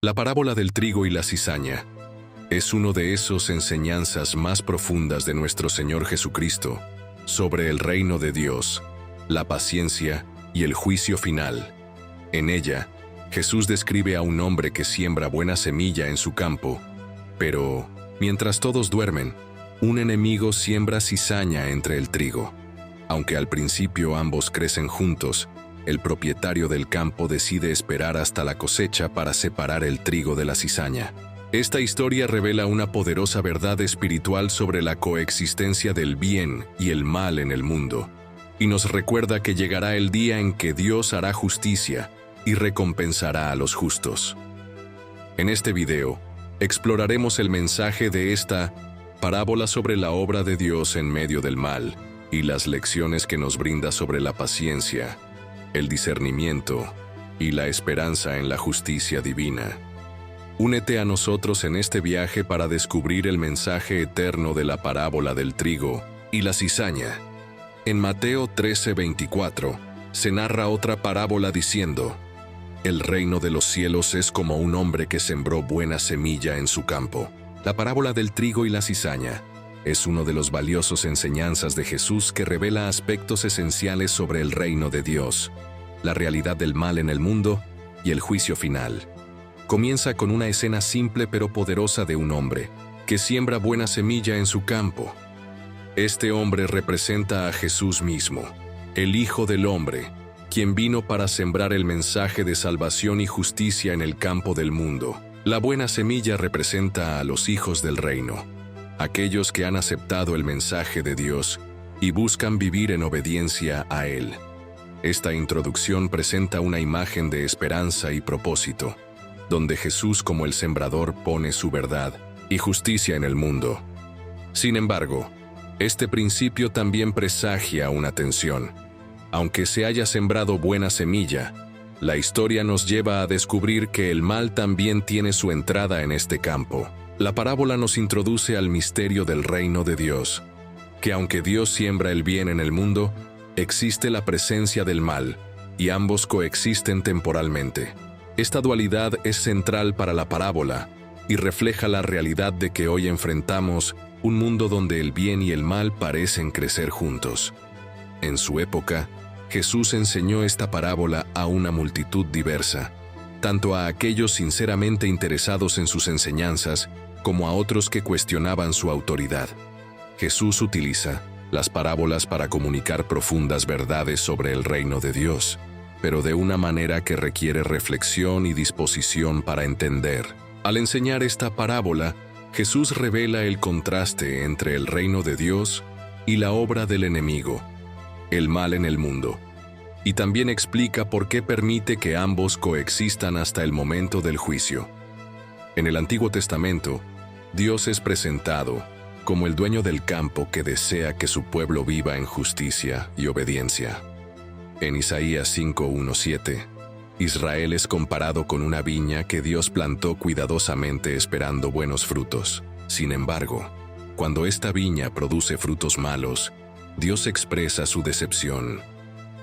La parábola del trigo y la cizaña es uno de esos enseñanzas más profundas de nuestro Señor Jesucristo sobre el reino de Dios, la paciencia y el juicio final. En ella, Jesús describe a un hombre que siembra buena semilla en su campo, pero, mientras todos duermen, un enemigo siembra cizaña entre el trigo. Aunque al principio ambos crecen juntos, el propietario del campo decide esperar hasta la cosecha para separar el trigo de la cizaña. Esta historia revela una poderosa verdad espiritual sobre la coexistencia del bien y el mal en el mundo, y nos recuerda que llegará el día en que Dios hará justicia y recompensará a los justos. En este video, exploraremos el mensaje de esta parábola sobre la obra de Dios en medio del mal y las lecciones que nos brinda sobre la paciencia, el discernimiento y la esperanza en la justicia divina. Únete a nosotros en este viaje para descubrir el mensaje eterno de la parábola del trigo y la cizaña. En Mateo 13:24 se narra otra parábola diciendo: «El reino de los cielos es como un hombre que sembró buena semilla en su campo». La parábola del trigo y la cizaña es uno de los valiosos enseñanzas de Jesús que revela aspectos esenciales sobre el reino de Dios, la realidad del mal en el mundo y el juicio final. Comienza con una escena simple pero poderosa de un hombre que siembra buena semilla en su campo. Este hombre representa a Jesús mismo, el Hijo del Hombre, quien vino para sembrar el mensaje de salvación y justicia en el campo del mundo. La buena semilla representa a los hijos del reino, aquellos que han aceptado el mensaje de Dios y buscan vivir en obediencia a Él. Esta introducción presenta una imagen de esperanza y propósito, donde Jesús como el sembrador pone su verdad y justicia en el mundo. Sin embargo, este principio también presagia una tensión. Aunque se haya sembrado buena semilla, la historia nos lleva a descubrir que el mal también tiene su entrada en este campo. La parábola nos introduce al misterio del reino de Dios, que aunque Dios siembra el bien en el mundo, existe la presencia del mal, y ambos coexisten temporalmente. Esta dualidad es central para la parábola y refleja la realidad de que hoy enfrentamos un mundo donde el bien y el mal parecen crecer juntos. En su época, Jesús enseñó esta parábola a una multitud diversa, tanto a aquellos sinceramente interesados en sus enseñanzas como a otros que cuestionaban su autoridad. Jesús utiliza las parábolas para comunicar profundas verdades sobre el reino de Dios, pero de una manera que requiere reflexión y disposición para entender. Al enseñar esta parábola, Jesús revela el contraste entre el reino de Dios y la obra del enemigo, el mal en el mundo, y también explica por qué permite que ambos coexistan hasta el momento del juicio. En el Antiguo Testamento, Dios es presentado como el dueño del campo que desea que su pueblo viva en justicia y obediencia. En Isaías 5:1-7, Israel es comparado con una viña que Dios plantó cuidadosamente esperando buenos frutos. Sin embargo, cuando esta viña produce frutos malos, Dios expresa su decepción.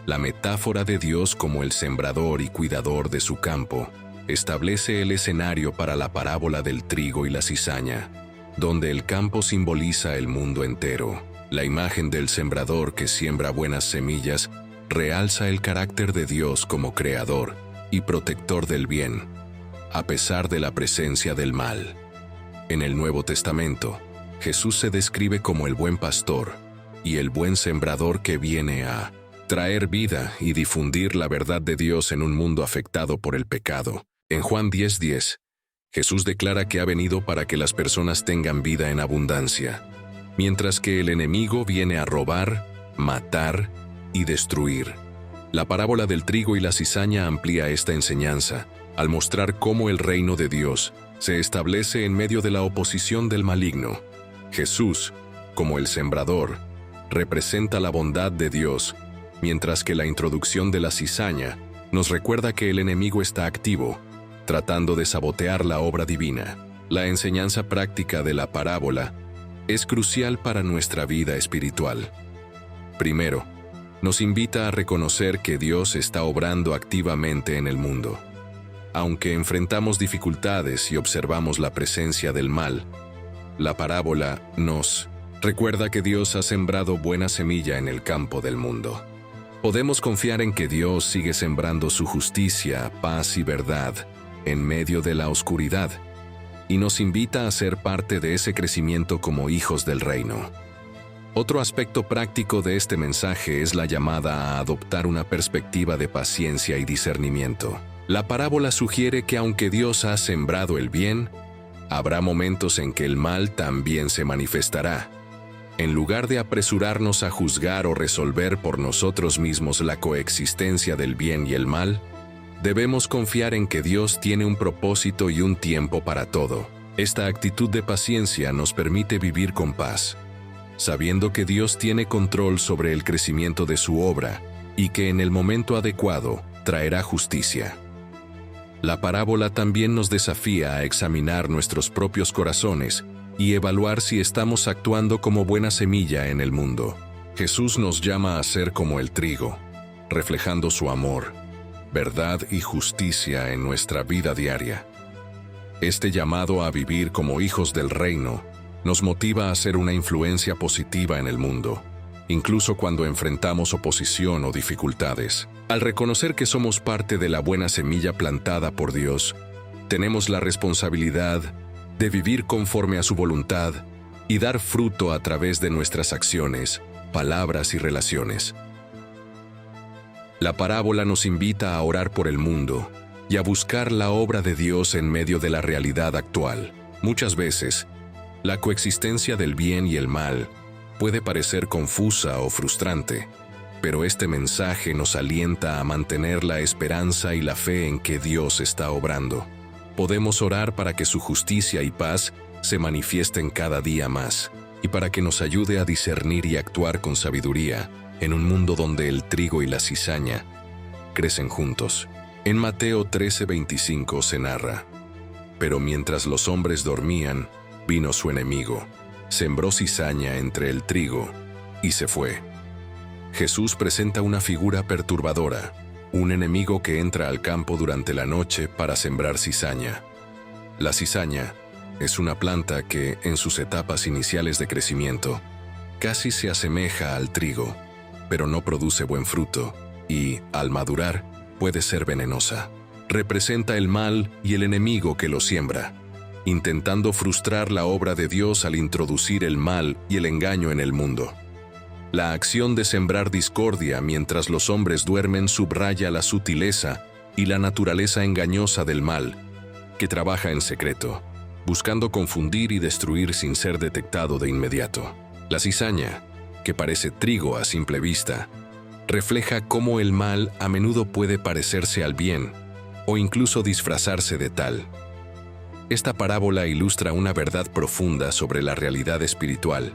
La metáfora de Dios como el sembrador y cuidador de su campo establece el escenario para la parábola del trigo y la cizaña, donde el campo simboliza el mundo entero. La imagen del sembrador que siembra buenas semillas realza el carácter de Dios como creador y protector del bien, a pesar de la presencia del mal. En el Nuevo Testamento, Jesús se describe como el buen pastor y el buen sembrador que viene a traer vida y difundir la verdad de Dios en un mundo afectado por el pecado. En Juan 10:10, Jesús declara que ha venido para que las personas tengan vida en abundancia, mientras que el enemigo viene a robar, matar y destruir. La parábola del trigo y la cizaña amplía esta enseñanza, al mostrar cómo el reino de Dios se establece en medio de la oposición del maligno. Jesús, como el sembrador, representa la bondad de Dios, mientras que la introducción de la cizaña nos recuerda que el enemigo está activo, tratando de sabotear la obra divina. La enseñanza práctica de la parábola es crucial para nuestra vida espiritual. Primero, nos invita a reconocer que Dios está obrando activamente en el mundo. Aunque enfrentamos dificultades y observamos la presencia del mal, la parábola nos recuerda que Dios ha sembrado buena semilla en el campo del mundo. Podemos confiar en que Dios sigue sembrando su justicia, paz y verdad en medio de la oscuridad, y nos invita a ser parte de ese crecimiento como hijos del reino. Otro aspecto práctico de este mensaje es la llamada a adoptar una perspectiva de paciencia y discernimiento. La parábola sugiere que aunque Dios ha sembrado el bien, habrá momentos en que el mal también se manifestará. En lugar de apresurarnos a juzgar o resolver por nosotros mismos la coexistencia del bien y el mal, debemos confiar en que Dios tiene un propósito y un tiempo para todo. Esta actitud de paciencia nos permite vivir con paz, sabiendo que Dios tiene control sobre el crecimiento de su obra y que en el momento adecuado traerá justicia. La parábola también nos desafía a examinar nuestros propios corazones y evaluar si estamos actuando como buena semilla en el mundo. Jesús nos llama a ser como el trigo, reflejando su amor, verdad y justicia en nuestra vida diaria. Este llamado a vivir como hijos del reino nos motiva a ser una influencia positiva en el mundo, incluso cuando enfrentamos oposición o dificultades. Al reconocer que somos parte de la buena semilla plantada por Dios, tenemos la responsabilidad de vivir conforme a su voluntad y dar fruto a través de nuestras acciones, palabras y relaciones. La parábola nos invita a orar por el mundo y a buscar la obra de Dios en medio de la realidad actual. Muchas veces, la coexistencia del bien y el mal puede parecer confusa o frustrante, pero este mensaje nos alienta a mantener la esperanza y la fe en que Dios está obrando. Podemos orar para que su justicia y paz se manifiesten cada día más, y para que nos ayude a discernir y actuar con sabiduría en un mundo donde el trigo y la cizaña crecen juntos. En Mateo 13:25 se narra: pero mientras los hombres dormían, vino su enemigo, sembró cizaña entre el trigo y se fue. Jesús presenta una figura perturbadora, un enemigo que entra al campo durante la noche para sembrar cizaña. La cizaña es una planta que, en sus etapas iniciales de crecimiento, casi se asemeja al trigo, pero no produce buen fruto y, al madurar, puede ser venenosa. Representa el mal y el enemigo que lo siembra, intentando frustrar la obra de Dios al introducir el mal y el engaño en el mundo. La acción de sembrar discordia mientras los hombres duermen subraya la sutileza y la naturaleza engañosa del mal, que trabaja en secreto, buscando confundir y destruir sin ser detectado de inmediato. La cizaña, que parece trigo a simple vista, refleja cómo el mal a menudo puede parecerse al bien, o incluso disfrazarse de tal. Esta parábola ilustra una verdad profunda sobre la realidad espiritual.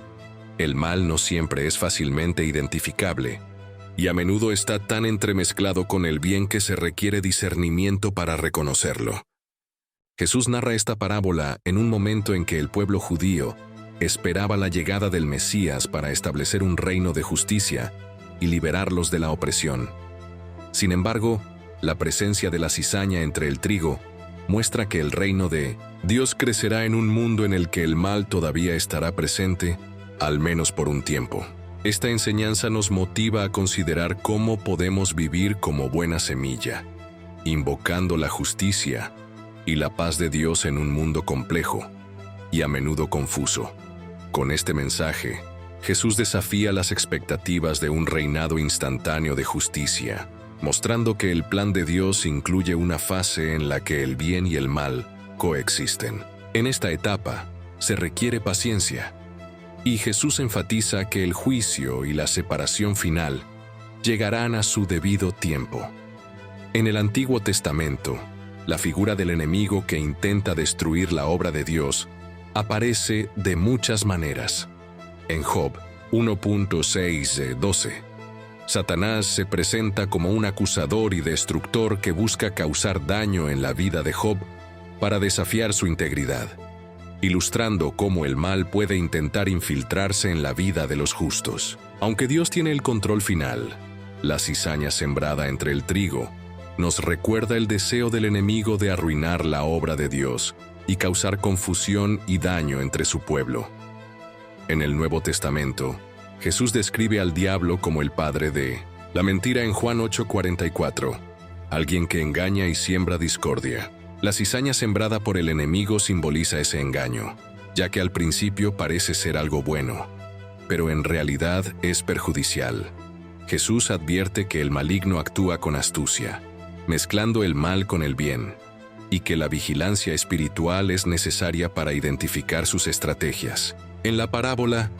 El mal no siempre es fácilmente identificable, y a menudo está tan entremezclado con el bien que se requiere discernimiento para reconocerlo. Jesús narra esta parábola en un momento en que el pueblo judío esperaba la llegada del Mesías para establecer un reino de justicia y liberarlos de la opresión. Sin embargo, la presencia de la cizaña entre el trigo muestra que el reino de Dios crecerá en un mundo en el que el mal todavía estará presente, al menos por un tiempo. Esta enseñanza nos motiva a considerar cómo podemos vivir como buena semilla, invocando la justicia y la paz de Dios en un mundo complejo y a menudo confuso. Con este mensaje, Jesús desafía las expectativas de un reinado instantáneo de justicia, mostrando que el plan de Dios incluye una fase en la que el bien y el mal coexisten. En esta etapa, se requiere paciencia, y Jesús enfatiza que el juicio y la separación final llegarán a su debido tiempo. En el Antiguo Testamento, la figura del enemigo que intenta destruir la obra de Dios aparece de muchas maneras. En Job 1.6-12, Satanás se presenta como un acusador y destructor que busca causar daño en la vida de Job para desafiar su integridad, ilustrando cómo el mal puede intentar infiltrarse en la vida de los justos. Aunque Dios tiene el control final, la cizaña sembrada entre el trigo nos recuerda el deseo del enemigo de arruinar la obra de Dios y causar confusión y daño entre su pueblo. En el Nuevo Testamento, Jesús describe al diablo como el padre de la mentira en Juan 8:44, alguien que engaña y siembra discordia. La cizaña sembrada por el enemigo simboliza ese engaño, ya que al principio parece ser algo bueno, pero en realidad es perjudicial. Jesús advierte que el maligno actúa con astucia, mezclando el mal con el bien, y que la vigilancia espiritual es necesaria para identificar sus estrategias. En la parábola,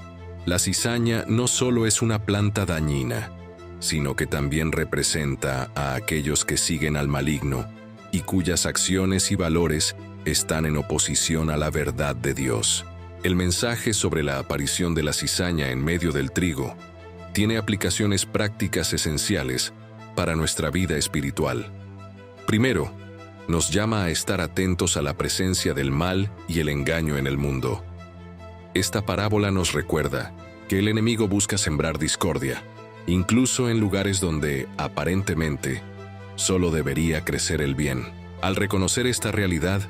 la cizaña no solo es una planta dañina, sino que también representa a aquellos que siguen al maligno y cuyas acciones y valores están en oposición a la verdad de Dios. El mensaje sobre la aparición de la cizaña en medio del trigo tiene aplicaciones prácticas esenciales para nuestra vida espiritual. Primero, nos llama a estar atentos a la presencia del mal y el engaño en el mundo. Esta parábola nos recuerda que el enemigo busca sembrar discordia, incluso en lugares donde, aparentemente, solo debería crecer el bien. Al reconocer esta realidad,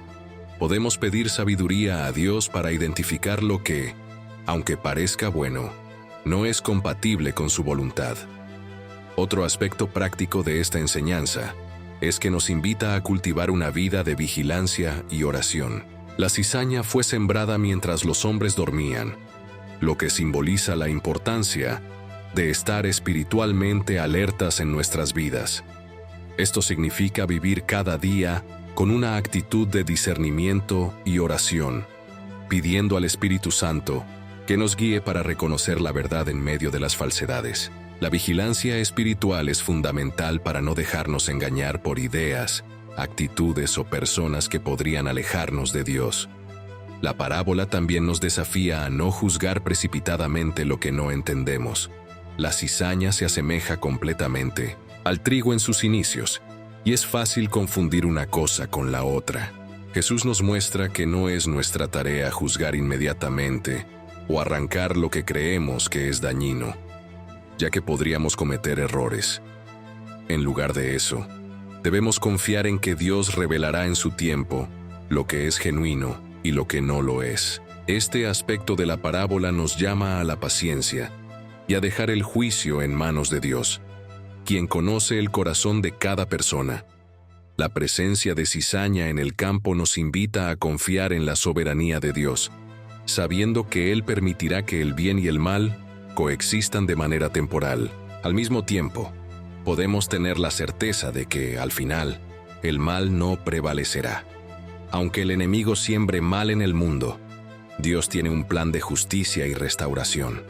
podemos pedir sabiduría a Dios para identificar lo que, aunque parezca bueno, no es compatible con su voluntad. Otro aspecto práctico de esta enseñanza es que nos invita a cultivar una vida de vigilancia y oración. La cizaña fue sembrada mientras los hombres dormían, lo que simboliza la importancia de estar espiritualmente alertas en nuestras vidas. Esto significa vivir cada día con una actitud de discernimiento y oración, pidiendo al Espíritu Santo que nos guíe para reconocer la verdad en medio de las falsedades. La vigilancia espiritual es fundamental para no dejarnos engañar por ideas, actitudes o personas que podrían alejarnos de Dios. La parábola también nos desafía a no juzgar precipitadamente lo que no entendemos. La cizaña se asemeja completamente al trigo en sus inicios, y es fácil confundir una cosa con la otra. Jesús nos muestra que no es nuestra tarea juzgar inmediatamente o arrancar lo que creemos que es dañino, ya que podríamos cometer errores. En lugar de eso, debemos confiar en que Dios revelará en su tiempo lo que es genuino y lo que no lo es. Este aspecto de la parábola nos llama a la paciencia y a dejar el juicio en manos de Dios, quien conoce el corazón de cada persona. La presencia de cizaña en el campo nos invita a confiar en la soberanía de Dios, sabiendo que Él permitirá que el bien y el mal coexistan de manera temporal. Al mismo tiempo, podemos tener la certeza de que, al final, el mal no prevalecerá. Aunque el enemigo siembre mal en el mundo, Dios tiene un plan de justicia y restauración.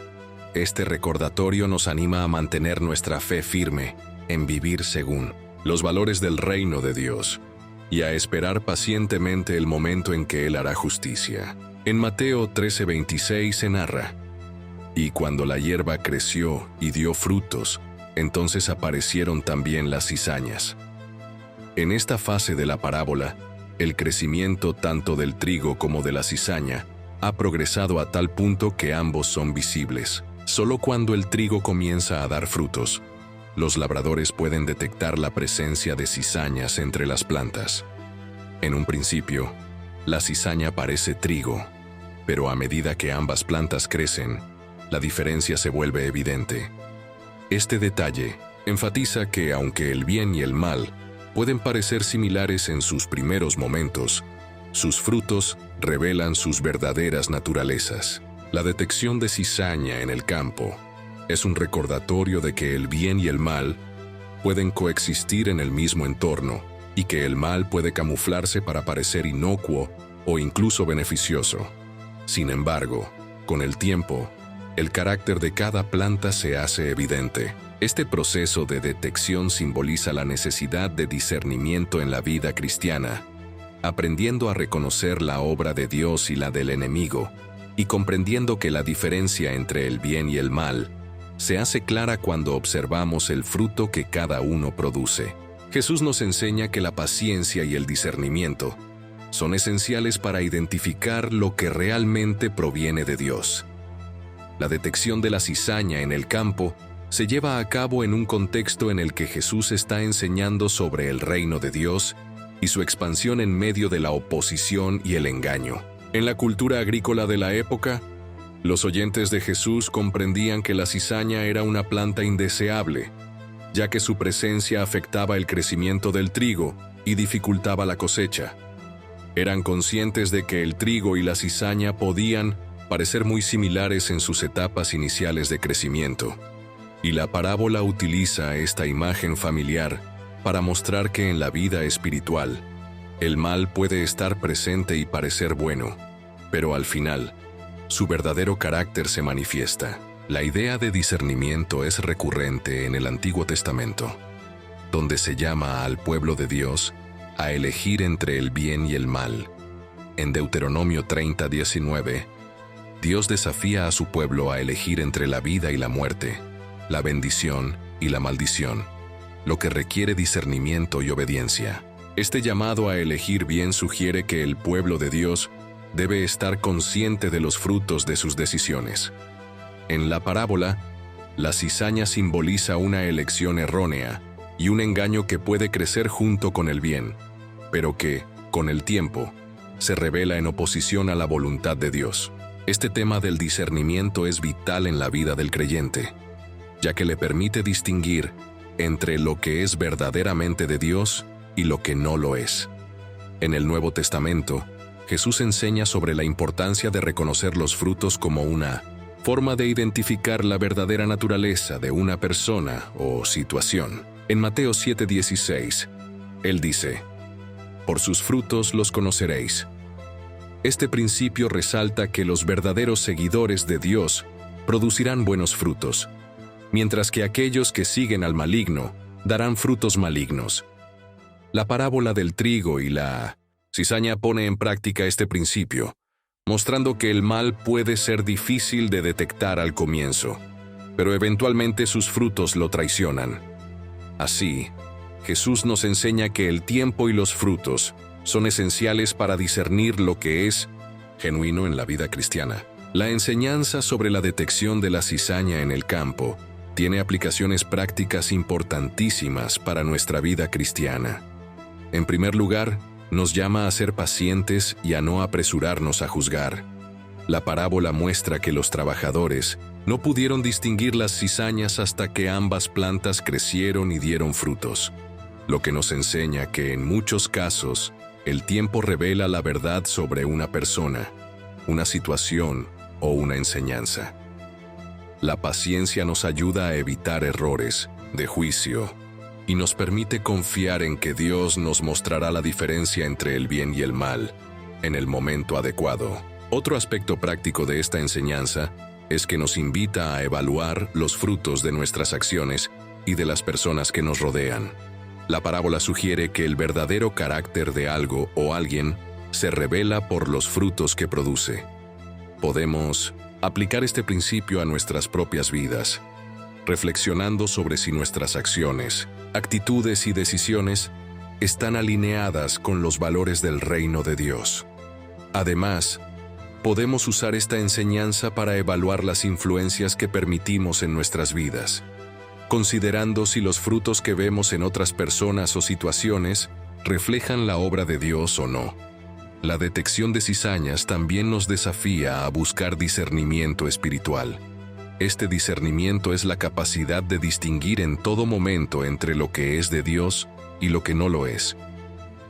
Este recordatorio nos anima a mantener nuestra fe firme en vivir según los valores del reino de Dios y a esperar pacientemente el momento en que Él hará justicia. En Mateo 13:26 se narra: «Y cuando la hierba creció y dio frutos, entonces aparecieron también las cizañas». En esta fase de la parábola, el crecimiento tanto del trigo como de la cizaña ha progresado a tal punto que ambos son visibles. Solo cuando el trigo comienza a dar frutos, los labradores pueden detectar la presencia de cizañas entre las plantas. En un principio, la cizaña parece trigo, pero a medida que ambas plantas crecen, la diferencia se vuelve evidente. Este detalle enfatiza que aunque el bien y el mal pueden parecer similares en sus primeros momentos, sus frutos revelan sus verdaderas naturalezas. La detección de cizaña en el campo es un recordatorio de que el bien y el mal pueden coexistir en el mismo entorno y que el mal puede camuflarse para parecer inocuo o incluso beneficioso. Sin embargo, con el tiempo, el carácter de cada planta se hace evidente. Este proceso de detección simboliza la necesidad de discernimiento en la vida cristiana, aprendiendo a reconocer la obra de Dios y la del enemigo, y comprendiendo que la diferencia entre el bien y el mal se hace clara cuando observamos el fruto que cada uno produce. Jesús nos enseña que la paciencia y el discernimiento son esenciales para identificar lo que realmente proviene de Dios. La detección de la cizaña en el campo se lleva a cabo en un contexto en el que Jesús está enseñando sobre el reino de Dios y su expansión en medio de la oposición y el engaño. En la cultura agrícola de la época, los oyentes de Jesús comprendían que la cizaña era una planta indeseable, ya que su presencia afectaba el crecimiento del trigo y dificultaba la cosecha. Eran conscientes de que el trigo y la cizaña podían parecer muy similares en sus etapas iniciales de crecimiento, y la parábola utiliza esta imagen familiar para mostrar que en la vida espiritual, el mal puede estar presente y parecer bueno, pero al final, su verdadero carácter se manifiesta. La idea de discernimiento es recurrente en el Antiguo Testamento, donde se llama al pueblo de Dios a elegir entre el bien y el mal. En Deuteronomio 30:19, Dios desafía a su pueblo a elegir entre la vida y la muerte, la bendición y la maldición, lo que requiere discernimiento y obediencia. Este llamado a elegir bien sugiere que el pueblo de Dios debe estar consciente de los frutos de sus decisiones. En la parábola, la cizaña simboliza una elección errónea y un engaño que puede crecer junto con el bien, pero que, con el tiempo, se revela en oposición a la voluntad de Dios. Este tema del discernimiento es vital en la vida del creyente, ya que le permite distinguir entre lo que es verdaderamente de Dios y lo que no lo es. En el Nuevo Testamento, Jesús enseña sobre la importancia de reconocer los frutos como una forma de identificar la verdadera naturaleza de una persona o situación. En Mateo 7:16, Él dice: «Por sus frutos los conoceréis». Este principio resalta que los verdaderos seguidores de Dios producirán buenos frutos, mientras que aquellos que siguen al maligno darán frutos malignos. La parábola del trigo y la cizaña pone en práctica este principio, mostrando que el mal puede ser difícil de detectar al comienzo, pero eventualmente sus frutos lo traicionan. Así, Jesús nos enseña que el tiempo y los frutos son esenciales para discernir lo que es genuino en la vida cristiana. La enseñanza sobre la detección de la cizaña en el campo tiene aplicaciones prácticas importantísimas para nuestra vida cristiana. En primer lugar, nos llama a ser pacientes y a no apresurarnos a juzgar. La parábola muestra que los trabajadores no pudieron distinguir las cizañas hasta que ambas plantas crecieron y dieron frutos, lo que nos enseña que en muchos casos el tiempo revela la verdad sobre una persona, una situación o una enseñanza. La paciencia nos ayuda a evitar errores de juicio y nos permite confiar en que Dios nos mostrará la diferencia entre el bien y el mal en el momento adecuado. Otro aspecto práctico de esta enseñanza es que nos invita a evaluar los frutos de nuestras acciones y de las personas que nos rodean. La parábola sugiere que el verdadero carácter de algo o alguien se revela por los frutos que produce. Podemos aplicar este principio a nuestras propias vidas, reflexionando sobre si nuestras acciones, actitudes y decisiones están alineadas con los valores del reino de Dios. Además, podemos usar esta enseñanza para evaluar las influencias que permitimos en nuestras vidas, considerando si los frutos que vemos en otras personas o situaciones reflejan la obra de Dios o no. La detección de cizañas también nos desafía a buscar discernimiento espiritual. Este discernimiento es la capacidad de distinguir en todo momento entre lo que es de Dios y lo que no lo es.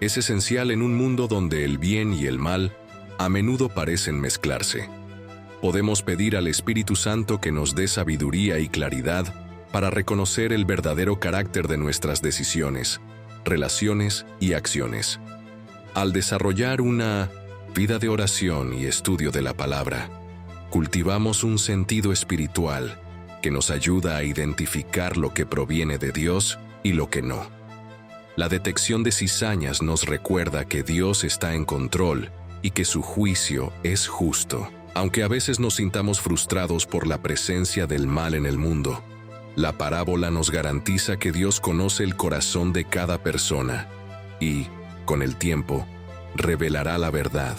Es esencial en un mundo donde el bien y el mal a menudo parecen mezclarse. Podemos pedir al Espíritu Santo que nos dé sabiduría y claridad para reconocer el verdadero carácter de nuestras decisiones, relaciones y acciones. Al desarrollar una vida de oración y estudio de la palabra, cultivamos un sentido espiritual que nos ayuda a identificar lo que proviene de Dios y lo que no. La detección de cizañas nos recuerda que Dios está en control y que su juicio es justo. Aunque a veces nos sintamos frustrados por la presencia del mal en el mundo, la parábola nos garantiza que Dios conoce el corazón de cada persona y, con el tiempo, revelará la verdad.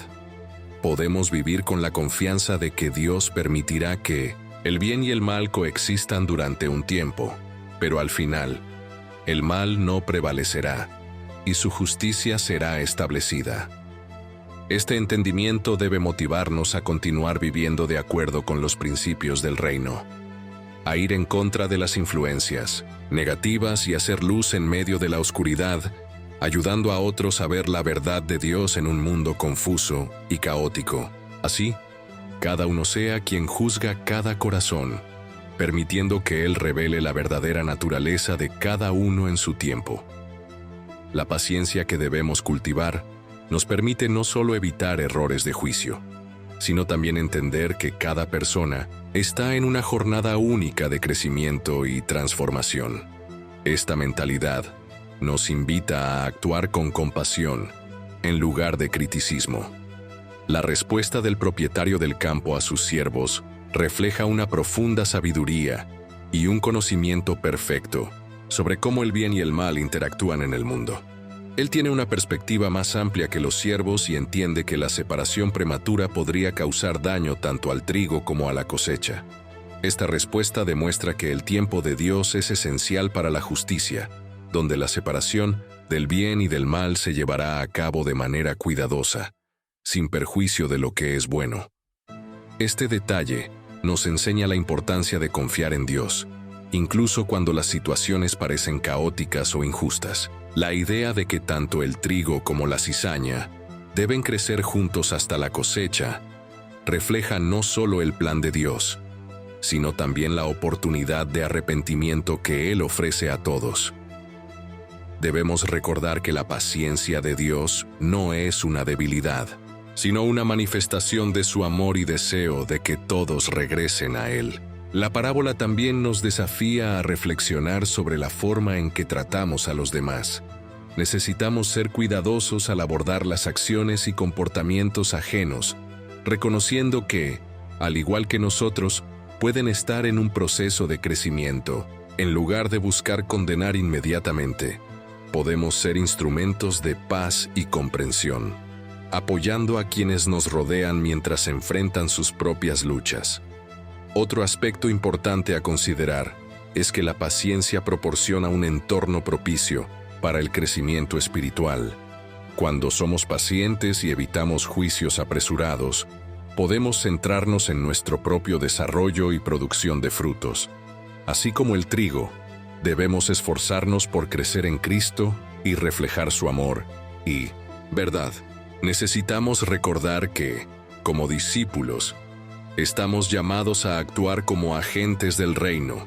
Podemos vivir con la confianza de que Dios permitirá que El bien y el mal coexistan durante un tiempo, pero al final, el mal no prevalecerá y su justicia será establecida. Este entendimiento debe motivarnos a continuar viviendo de acuerdo con los principios del reino, a ir en contra de las influencias negativas y hacer luz en medio de la oscuridad, ayudando a otros a ver la verdad de Dios en un mundo confuso y caótico. Así, cada uno sea quien juzga cada corazón, permitiendo que Él revele la verdadera naturaleza de cada uno en su tiempo. La paciencia que debemos cultivar nos permite no solo evitar errores de juicio, sino también entender que cada persona está en una jornada única de crecimiento y transformación. Esta mentalidad nos invita a actuar con compasión en lugar de criticismo. La respuesta del propietario del campo a sus siervos refleja una profunda sabiduría y un conocimiento perfecto sobre cómo el bien y el mal interactúan en el mundo. Él tiene una perspectiva más amplia que los siervos y entiende que la separación prematura podría causar daño tanto al trigo como a la cosecha. Esta respuesta demuestra que el tiempo de Dios es esencial para la justicia, donde la separación del bien y del mal se llevará a cabo de manera cuidadosa, sin perjuicio de lo que es bueno. Este detalle nos enseña la importancia de confiar en Dios, incluso cuando las situaciones parecen caóticas o injustas. La idea de que tanto el trigo como la cizaña deben crecer juntos hasta la cosecha refleja no solo el plan de Dios, sino también la oportunidad de arrepentimiento que Él ofrece a todos. Debemos recordar que la paciencia de Dios no es una debilidad, sino una manifestación de su amor y deseo de que todos regresen a Él. La parábola también nos desafía a reflexionar sobre la forma en que tratamos a los demás. Necesitamos ser cuidadosos al abordar las acciones y comportamientos ajenos, reconociendo que, al igual que nosotros, pueden estar en un proceso de crecimiento. En lugar de buscar condenar inmediatamente, podemos ser instrumentos de paz y comprensión, apoyando a quienes nos rodean mientras enfrentan sus propias luchas. Otro aspecto importante a considerar es que la paciencia proporciona un entorno propicio para el crecimiento espiritual. Cuando somos pacientes y evitamos juicios apresurados, podemos centrarnos en nuestro propio desarrollo y producción de frutos. Así como el trigo, debemos esforzarnos por crecer en Cristo y reflejar su amor y verdad. Necesitamos recordar que, como discípulos, estamos llamados a actuar como agentes del reino,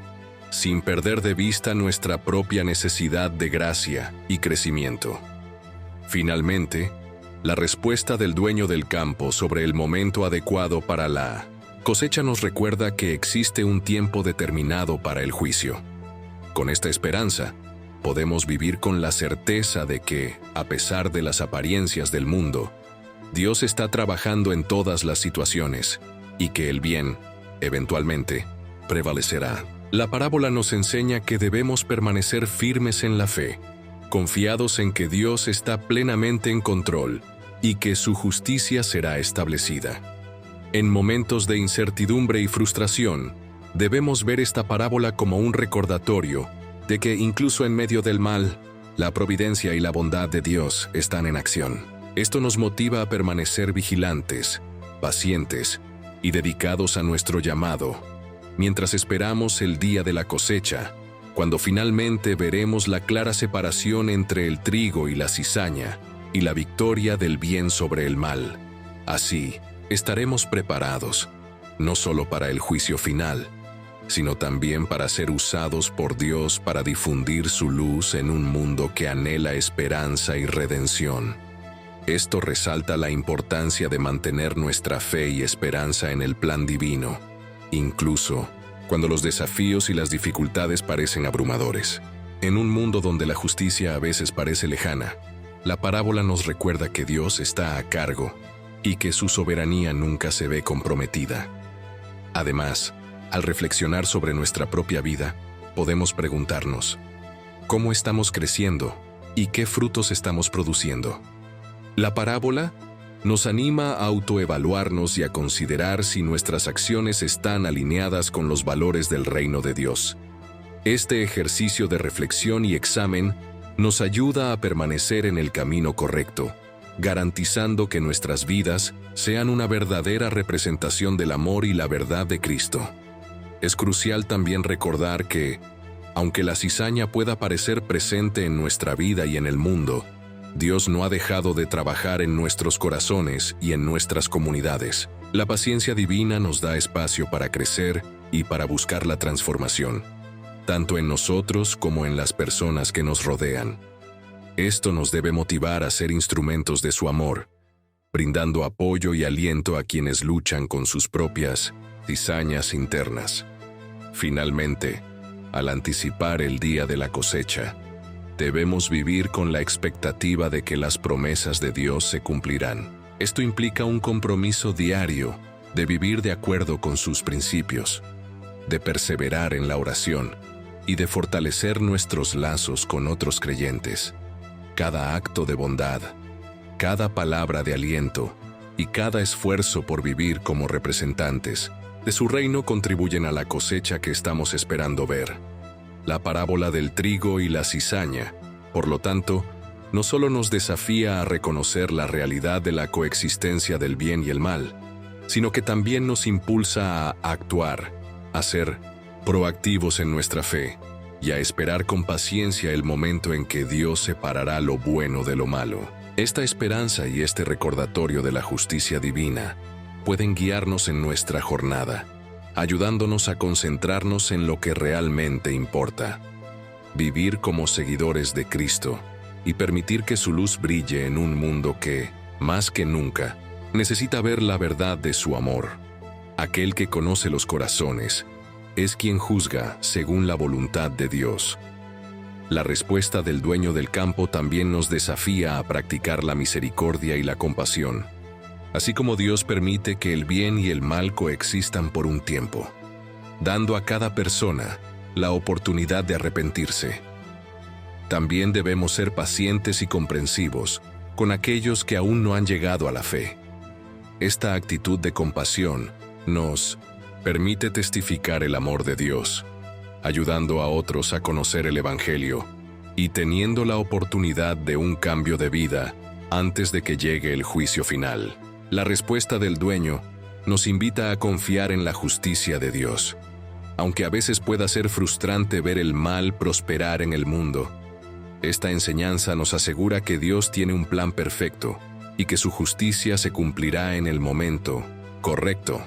sin perder de vista nuestra propia necesidad de gracia y crecimiento. Finalmente, la respuesta del dueño del campo sobre el momento adecuado para la cosecha nos recuerda que existe un tiempo determinado para el juicio. Con esta esperanza, podemos vivir con la certeza de que, a pesar de las apariencias del mundo, Dios está trabajando en todas las situaciones y que el bien, eventualmente, prevalecerá. La parábola nos enseña que debemos permanecer firmes en la fe, confiados en que Dios está plenamente en control y que su justicia será establecida. En momentos de incertidumbre y frustración, debemos ver esta parábola como un recordatorio de que incluso en medio del mal, la providencia y la bondad de Dios están en acción. Esto nos motiva a permanecer vigilantes, pacientes y dedicados a nuestro llamado, mientras esperamos el día de la cosecha, cuando finalmente veremos la clara separación entre el trigo y la cizaña, y la victoria del bien sobre el mal. Así, estaremos preparados, no solo para el juicio final, sino también para ser usados por Dios para difundir su luz en un mundo que anhela esperanza y redención. Esto resalta la importancia de mantener nuestra fe y esperanza en el plan divino, incluso cuando los desafíos y las dificultades parecen abrumadores. En un mundo donde la justicia a veces parece lejana, la parábola nos recuerda que Dios está a cargo y que su soberanía nunca se ve comprometida. Además, al reflexionar sobre nuestra propia vida, podemos preguntarnos, ¿cómo estamos creciendo y qué frutos estamos produciendo? La parábola nos anima a autoevaluarnos y a considerar si nuestras acciones están alineadas con los valores del reino de Dios. Este ejercicio de reflexión y examen nos ayuda a permanecer en el camino correcto, garantizando que nuestras vidas sean una verdadera representación del amor y la verdad de Cristo. Es crucial también recordar que, aunque la cizaña pueda parecer presente en nuestra vida y en el mundo, Dios no ha dejado de trabajar en nuestros corazones y en nuestras comunidades. La paciencia divina nos da espacio para crecer y para buscar la transformación, tanto en nosotros como en las personas que nos rodean. Esto nos debe motivar a ser instrumentos de su amor, brindando apoyo y aliento a quienes luchan con sus propias cizañas internas. Finalmente, al anticipar el día de la cosecha, debemos vivir con la expectativa de que las promesas de Dios se cumplirán. Esto implica un compromiso diario de vivir de acuerdo con sus principios, de perseverar en la oración y de fortalecer nuestros lazos con otros creyentes. Cada acto de bondad, cada palabra de aliento y cada esfuerzo por vivir como representantes de su reino contribuyen a la cosecha que estamos esperando ver. La parábola del trigo y la cizaña, por lo tanto, no solo nos desafía a reconocer la realidad de la coexistencia del bien y el mal, sino que también nos impulsa a actuar, a ser proactivos en nuestra fe y a esperar con paciencia el momento en que Dios separará lo bueno de lo malo. Esta esperanza y este recordatorio de la justicia divina pueden guiarnos en nuestra jornada, ayudándonos a concentrarnos en lo que realmente importa: vivir como seguidores de Cristo y permitir que su luz brille en un mundo que, más que nunca, necesita ver la verdad de su amor. Aquel que conoce los corazones es quien juzga según la voluntad de Dios. La respuesta del dueño del campo también nos desafía a practicar la misericordia y la compasión, así como Dios permite que el bien y el mal coexistan por un tiempo, dando a cada persona la oportunidad de arrepentirse. También debemos ser pacientes y comprensivos con aquellos que aún no han llegado a la fe. Esta actitud de compasión nos permite testificar el amor de Dios, ayudando a otros a conocer el Evangelio y teniendo la oportunidad de un cambio de vida antes de que llegue el juicio final. La respuesta del dueño nos invita a confiar en la justicia de Dios. Aunque a veces pueda ser frustrante ver el mal prosperar en el mundo, esta enseñanza nos asegura que Dios tiene un plan perfecto y que su justicia se cumplirá en el momento correcto.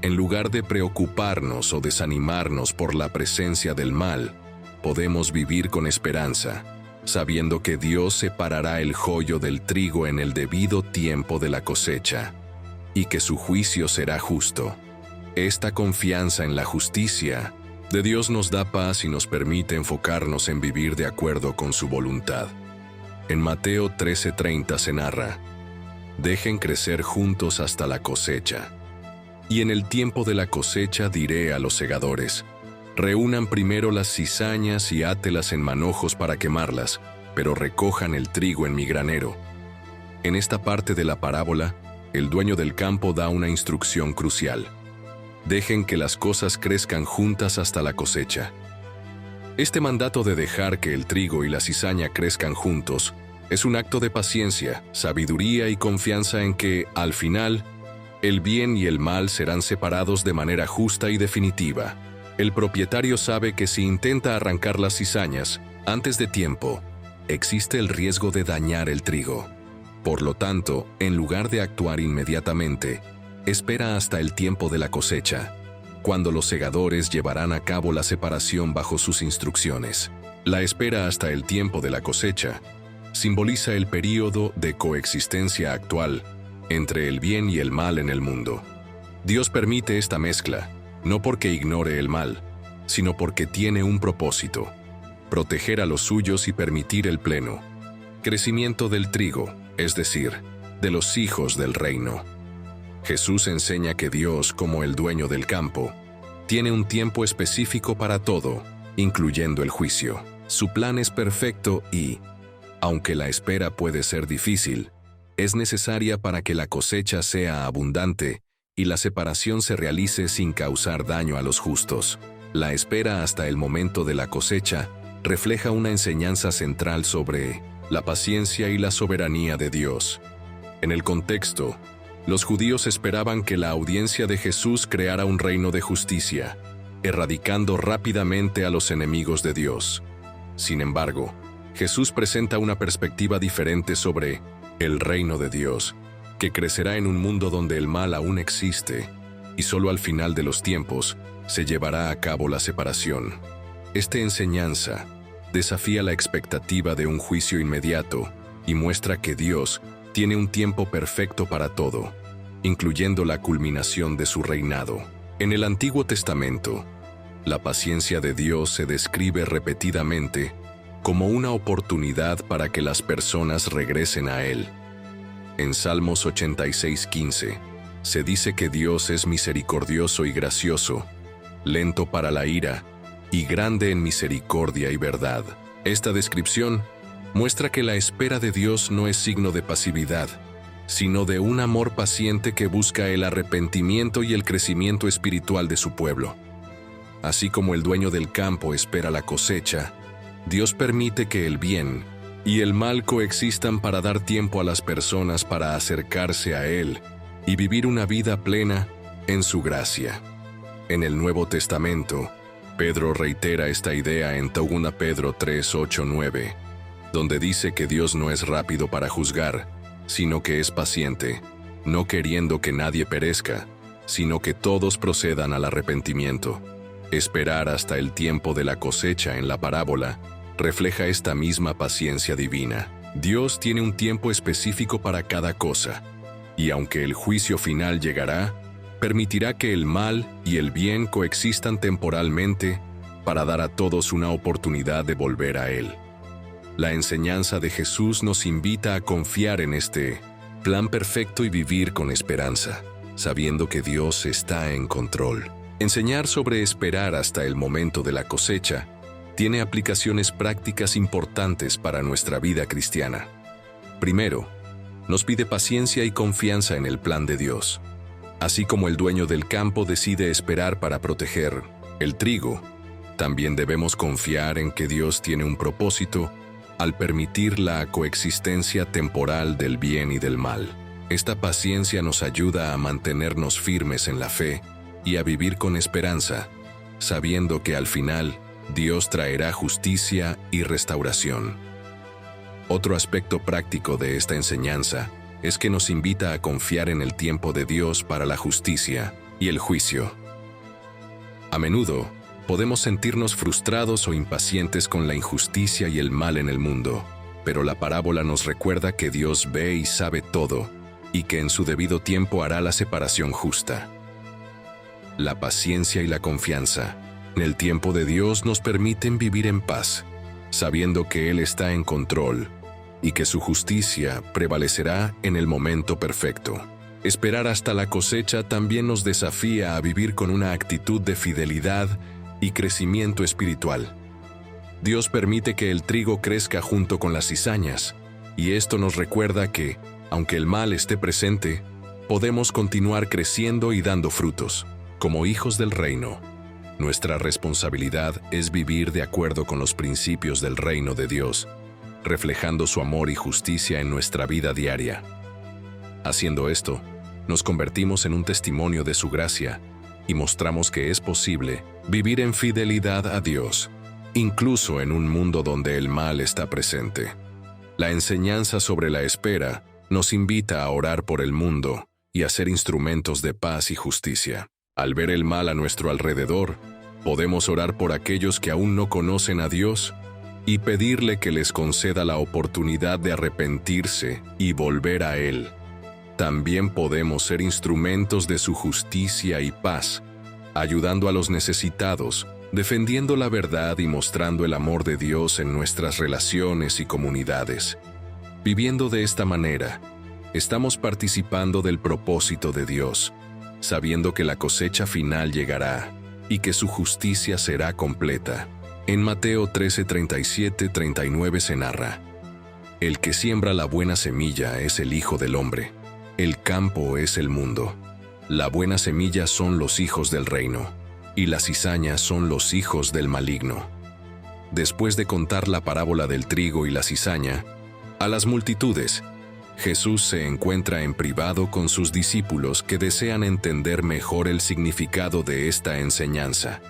En lugar de preocuparnos o desanimarnos por la presencia del mal, podemos vivir con esperanza, sabiendo que Dios separará el joyo del trigo en el debido tiempo de la cosecha, y que su juicio será justo. Esta confianza en la justicia de Dios nos da paz y nos permite enfocarnos en vivir de acuerdo con su voluntad. En Mateo 13:30 se narra: «Dejen crecer juntos hasta la cosecha. Y en el tiempo de la cosecha diré a los segadores: reúnan primero las cizañas y átelas en manojos para quemarlas, pero recojan el trigo en mi granero». En esta parte de la parábola, el dueño del campo da una instrucción crucial: dejen que las cosas crezcan juntas hasta la cosecha. Este mandato de dejar que el trigo y la cizaña crezcan juntos es un acto de paciencia, sabiduría y confianza en que, al final, el bien y el mal serán separados de manera justa y definitiva. El propietario sabe que si intenta arrancar las cizañas antes de tiempo, existe el riesgo de dañar el trigo. Por lo tanto, en lugar de actuar inmediatamente, espera hasta el tiempo de la cosecha, cuando los segadores llevarán a cabo la separación bajo sus instrucciones. La espera hasta el tiempo de la cosecha simboliza el período de coexistencia actual entre el bien y el mal en el mundo. Dios permite esta mezcla, no porque ignore el mal, sino porque tiene un propósito: proteger a los suyos y permitir el pleno crecimiento del trigo, es decir, de los hijos del reino. Jesús enseña que Dios, como el dueño del campo, tiene un tiempo específico para todo, incluyendo el juicio. Su plan es perfecto y, aunque la espera puede ser difícil, es necesaria para que la cosecha sea abundante y la separación se realice sin causar daño a los justos. La espera hasta el momento de la cosecha refleja una enseñanza central sobre la paciencia y la soberanía de Dios. En el contexto, los judíos esperaban que la audiencia de Jesús creara un reino de justicia, erradicando rápidamente a los enemigos de Dios. Sin embargo, Jesús presenta una perspectiva diferente sobre el reino de Dios, que crecerá en un mundo donde el mal aún existe, y solo al final de los tiempos se llevará a cabo la separación. Esta enseñanza desafía la expectativa de un juicio inmediato y muestra que Dios tiene un tiempo perfecto para todo, incluyendo la culminación de su reinado. En el Antiguo Testamento, la paciencia de Dios se describe repetidamente como una oportunidad para que las personas regresen a Él. En Salmos 86:15, se dice que Dios es misericordioso y gracioso, lento para la ira y grande en misericordia y verdad. Esta descripción muestra que la espera de Dios no es signo de pasividad, sino de un amor paciente que busca el arrepentimiento y el crecimiento espiritual de su pueblo. Así como el dueño del campo espera la cosecha, Dios permite que el bien y el mal coexistan para dar tiempo a las personas para acercarse a Él y vivir una vida plena en su gracia. En el Nuevo Testamento, Pedro reitera esta idea en 2 Pedro 3:8-9, donde dice que Dios no es rápido para juzgar, sino que es paciente, no queriendo que nadie perezca, sino que todos procedan al arrepentimiento. Esperar hasta el tiempo de la cosecha en la parábola refleja esta misma paciencia divina. Dios tiene un tiempo específico para cada cosa, y aunque el juicio final llegará, permitirá que el mal y el bien coexistan temporalmente para dar a todos una oportunidad de volver a Él. La enseñanza de Jesús nos invita a confiar en este plan perfecto y vivir con esperanza, sabiendo que Dios está en control. Enseñar sobre esperar hasta el momento de la cosecha tiene aplicaciones prácticas importantes para nuestra vida cristiana. Primero, nos pide paciencia y confianza en el plan de Dios. Así como el dueño del campo decide esperar para proteger el trigo, también debemos confiar en que Dios tiene un propósito al permitir la coexistencia temporal del bien y del mal. Esta paciencia nos ayuda a mantenernos firmes en la fe y a vivir con esperanza, sabiendo que al final Dios traerá justicia y restauración. Otro aspecto práctico de esta enseñanza es que nos invita a confiar en el tiempo de Dios para la justicia y el juicio. A menudo, podemos sentirnos frustrados o impacientes con la injusticia y el mal en el mundo, pero la parábola nos recuerda que Dios ve y sabe todo, y que en su debido tiempo hará la separación justa. La paciencia y la confianza en el tiempo de Dios nos permiten vivir en paz, sabiendo que Él está en control y que su justicia prevalecerá en el momento perfecto. Esperar hasta la cosecha también nos desafía a vivir con una actitud de fidelidad y crecimiento espiritual. Dios permite que el trigo crezca junto con las cizañas, y esto nos recuerda que, aunque el mal esté presente, podemos continuar creciendo y dando frutos. Como hijos del reino, nuestra responsabilidad es vivir de acuerdo con los principios del reino de Dios, reflejando su amor y justicia en nuestra vida diaria. Haciendo esto, nos convertimos en un testimonio de su gracia y mostramos que es posible vivir en fidelidad a Dios, incluso en un mundo donde el mal está presente. La enseñanza sobre la espera nos invita a orar por el mundo y a ser instrumentos de paz y justicia. Al ver el mal a nuestro alrededor, podemos orar por aquellos que aún no conocen a Dios y pedirle que les conceda la oportunidad de arrepentirse y volver a Él. También podemos ser instrumentos de su justicia y paz, ayudando a los necesitados, defendiendo la verdad y mostrando el amor de Dios en nuestras relaciones y comunidades. Viviendo de esta manera, estamos participando del propósito de Dios, sabiendo que la cosecha final llegará y que su justicia será completa. En Mateo 13:37-39 se narra: El que siembra la buena semilla es el Hijo del Hombre. El campo es el mundo. La buena semilla son los hijos del reino, y la cizaña son los hijos del maligno. Después de contar la parábola del trigo y la cizaña a las multitudes, Jesús se encuentra en privado con sus discípulos que desean entender mejor el significado de esta enseñanza.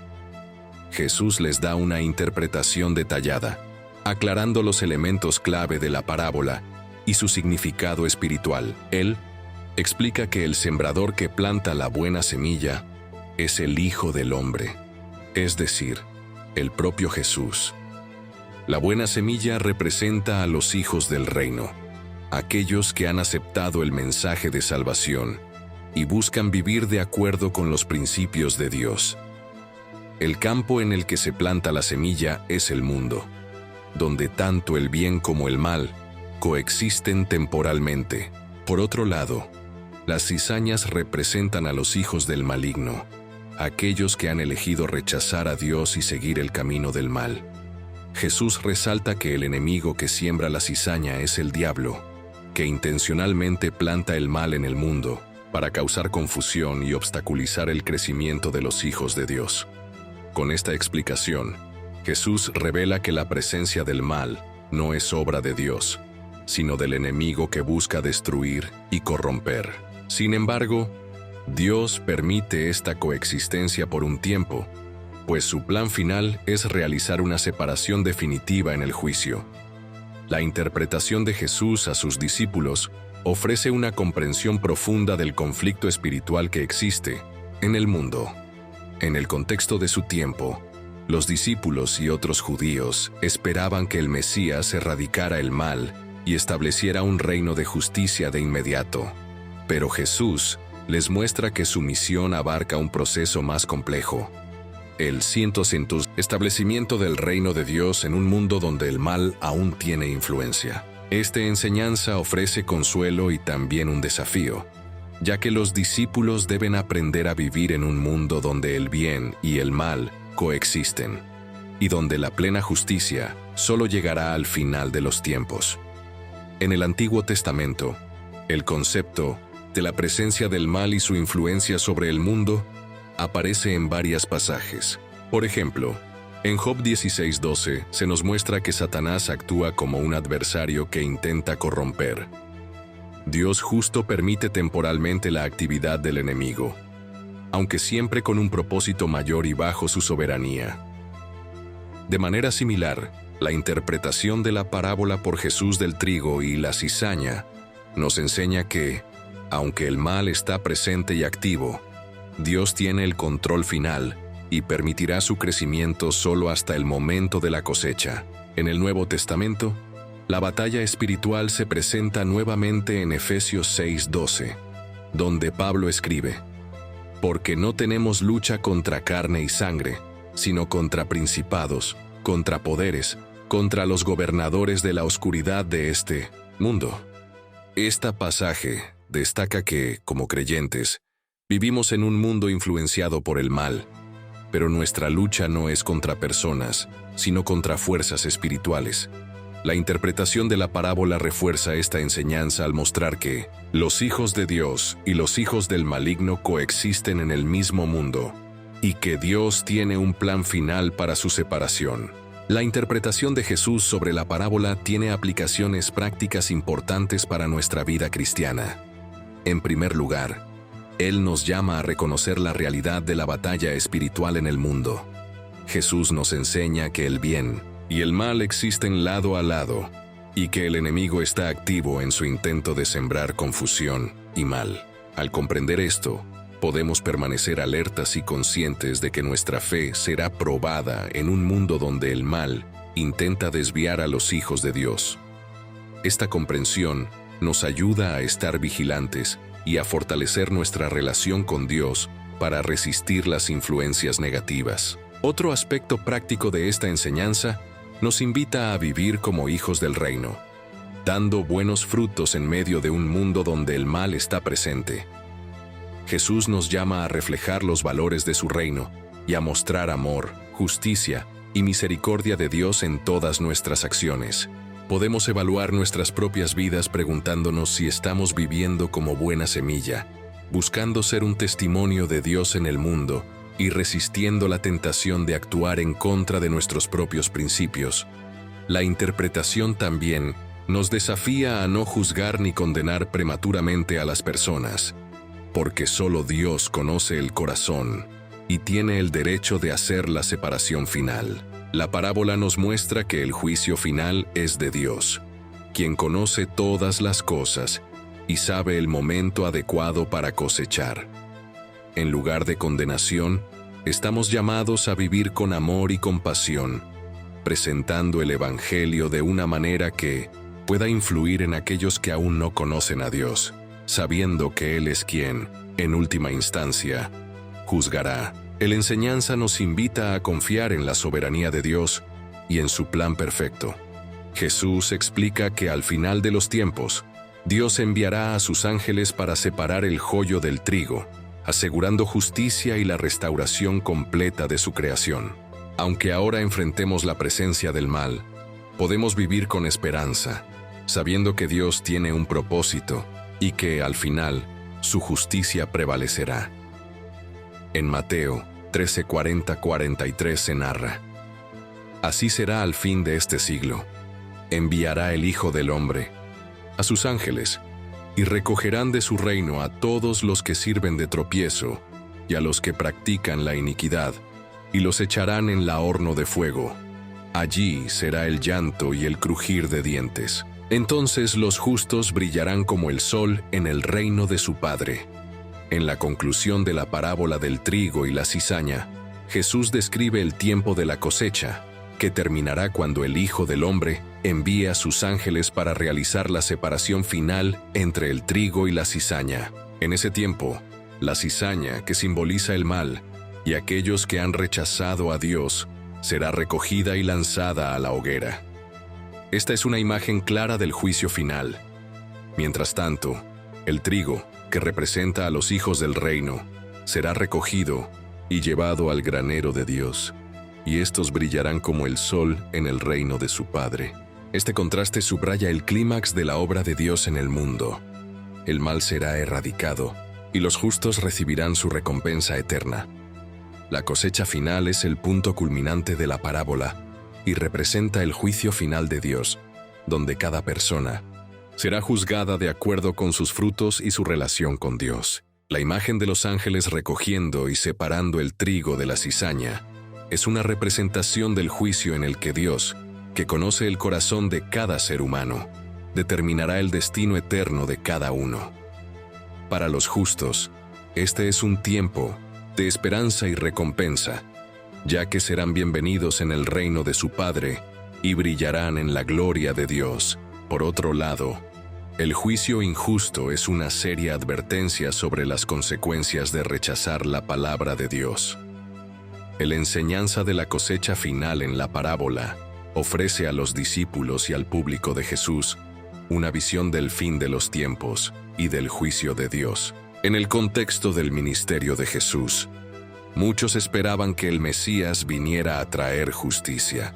Jesús les da una interpretación detallada, aclarando los elementos clave de la parábola y su significado espiritual. Él explica que el sembrador que planta la buena semilla es el Hijo del Hombre, es decir, el propio Jesús. La buena semilla representa a los hijos del reino, aquellos que han aceptado el mensaje de salvación y buscan vivir de acuerdo con los principios de Dios. El campo en el que se planta la semilla es el mundo, donde tanto el bien como el mal coexisten temporalmente. Por otro lado, las cizañas representan a los hijos del maligno, aquellos que han elegido rechazar a Dios y seguir el camino del mal. Jesús resalta que el enemigo que siembra la cizaña es el diablo, que intencionalmente planta el mal en el mundo para causar confusión y obstaculizar el crecimiento de los hijos de Dios. Con esta explicación, Jesús revela que la presencia del mal no es obra de Dios, sino del enemigo que busca destruir y corromper. Sin embargo, Dios permite esta coexistencia por un tiempo, pues su plan final es realizar una separación definitiva en el juicio. La interpretación de Jesús a sus discípulos ofrece una comprensión profunda del conflicto espiritual que existe en el mundo. En el contexto de su tiempo, los discípulos y otros judíos esperaban que el Mesías erradicara el mal y estableciera un reino de justicia de inmediato. Pero Jesús les muestra que su misión abarca un proceso más complejo: el establecimiento del reino de Dios en un mundo donde el mal aún tiene influencia. Esta enseñanza ofrece consuelo y también un desafío, ya que los discípulos deben aprender a vivir en un mundo donde el bien y el mal coexisten, y donde la plena justicia solo llegará al final de los tiempos. En el Antiguo Testamento, el concepto de la presencia del mal y su influencia sobre el mundo aparece en varios pasajes. Por ejemplo, en Job 16:12 se nos muestra que Satanás actúa como un adversario que intenta corromper. Dios justo permite temporalmente la actividad del enemigo, aunque siempre con un propósito mayor y bajo su soberanía. De manera similar, la interpretación de la parábola por Jesús del trigo y la cizaña nos enseña que, aunque el mal está presente y activo, Dios tiene el control final y permitirá su crecimiento solo hasta el momento de la cosecha. En el Nuevo Testamento, la batalla espiritual se presenta nuevamente en Efesios 6:12, donde Pablo escribe: «Porque no tenemos lucha contra carne y sangre, sino contra principados, contra poderes, contra los gobernadores de la oscuridad de este mundo». Este pasaje destaca que, como creyentes, vivimos en un mundo influenciado por el mal, pero nuestra lucha no es contra personas, sino contra fuerzas espirituales. La interpretación de la parábola refuerza esta enseñanza al mostrar que los hijos de Dios y los hijos del maligno coexisten en el mismo mundo, y que Dios tiene un plan final para su separación. La interpretación de Jesús sobre la parábola tiene aplicaciones prácticas importantes para nuestra vida cristiana. En primer lugar, Él nos llama a reconocer la realidad de la batalla espiritual en el mundo. Jesús nos enseña que el bien y el mal existen lado a lado, y que el enemigo está activo en su intento de sembrar confusión y mal. Al comprender esto, podemos permanecer alertas y conscientes de que nuestra fe será probada en un mundo donde el mal intenta desviar a los hijos de Dios. Esta comprensión nos ayuda a estar vigilantes y a fortalecer nuestra relación con Dios para resistir las influencias negativas. Otro aspecto práctico de esta enseñanza nos invita a vivir como hijos del reino, dando buenos frutos en medio de un mundo donde el mal está presente. Jesús nos llama a reflejar los valores de su reino y a mostrar amor, justicia y misericordia de Dios en todas nuestras acciones. Podemos evaluar nuestras propias vidas preguntándonos si estamos viviendo como buena semilla, buscando ser un testimonio de Dios en el mundo y resistiendo la tentación de actuar en contra de nuestros propios principios. La interpretación también nos desafía a no juzgar ni condenar prematuramente a las personas, porque solo Dios conoce el corazón y tiene el derecho de hacer la separación final. La parábola nos muestra que el juicio final es de Dios, quien conoce todas las cosas y sabe el momento adecuado para cosechar. En lugar de condenación, estamos llamados a vivir con amor y compasión, presentando el Evangelio de una manera que pueda influir en aquellos que aún no conocen a Dios, sabiendo que Él es quien, en última instancia, juzgará. La enseñanza nos invita a confiar en la soberanía de Dios y en su plan perfecto. Jesús explica que al final de los tiempos, Dios enviará a sus ángeles para separar el joyo del trigo, asegurando justicia y la restauración completa de su creación. Aunque ahora enfrentemos la presencia del mal, podemos vivir con esperanza, sabiendo que Dios tiene un propósito y que, al final, su justicia prevalecerá. En Mateo 13:40-43 se narra: Así será al fin de este siglo. Enviará el Hijo del Hombre a sus ángeles, y recogerán de su reino a todos los que sirven de tropiezo y a los que practican la iniquidad, y los echarán en la horno de fuego. Allí será el llanto y el crujir de dientes. Entonces los justos brillarán como el sol en el reino de su Padre. En la conclusión de la parábola del trigo y la cizaña, Jesús describe el tiempo de la cosecha, que terminará cuando el Hijo del Hombre envíe a sus ángeles para realizar la separación final entre el trigo y la cizaña. En ese tiempo, la cizaña, que simboliza el mal, y aquellos que han rechazado a Dios, será recogida y lanzada a la hoguera. Esta es una imagen clara del juicio final. Mientras tanto, el trigo, que representa a los hijos del reino, será recogido y llevado al granero de Dios, y estos brillarán como el sol en el reino de su Padre. Este contraste subraya el clímax de la obra de Dios en el mundo. El mal será erradicado, y los justos recibirán su recompensa eterna. La cosecha final es el punto culminante de la parábola, y representa el juicio final de Dios, donde cada persona será juzgada de acuerdo con sus frutos y su relación con Dios. La imagen de los ángeles recogiendo y separando el trigo de la cizaña es una representación del juicio en el que Dios, que conoce el corazón de cada ser humano, determinará el destino eterno de cada uno. Para los justos, este es un tiempo de esperanza y recompensa, ya que serán bienvenidos en el reino de su Padre y brillarán en la gloria de Dios. Por otro lado, el juicio injusto es una seria advertencia sobre las consecuencias de rechazar la palabra de Dios. La enseñanza de la cosecha final en la parábola ofrece a los discípulos y al público de Jesús una visión del fin de los tiempos y del juicio de Dios. En el contexto del ministerio de Jesús, muchos esperaban que el Mesías viniera a traer justicia.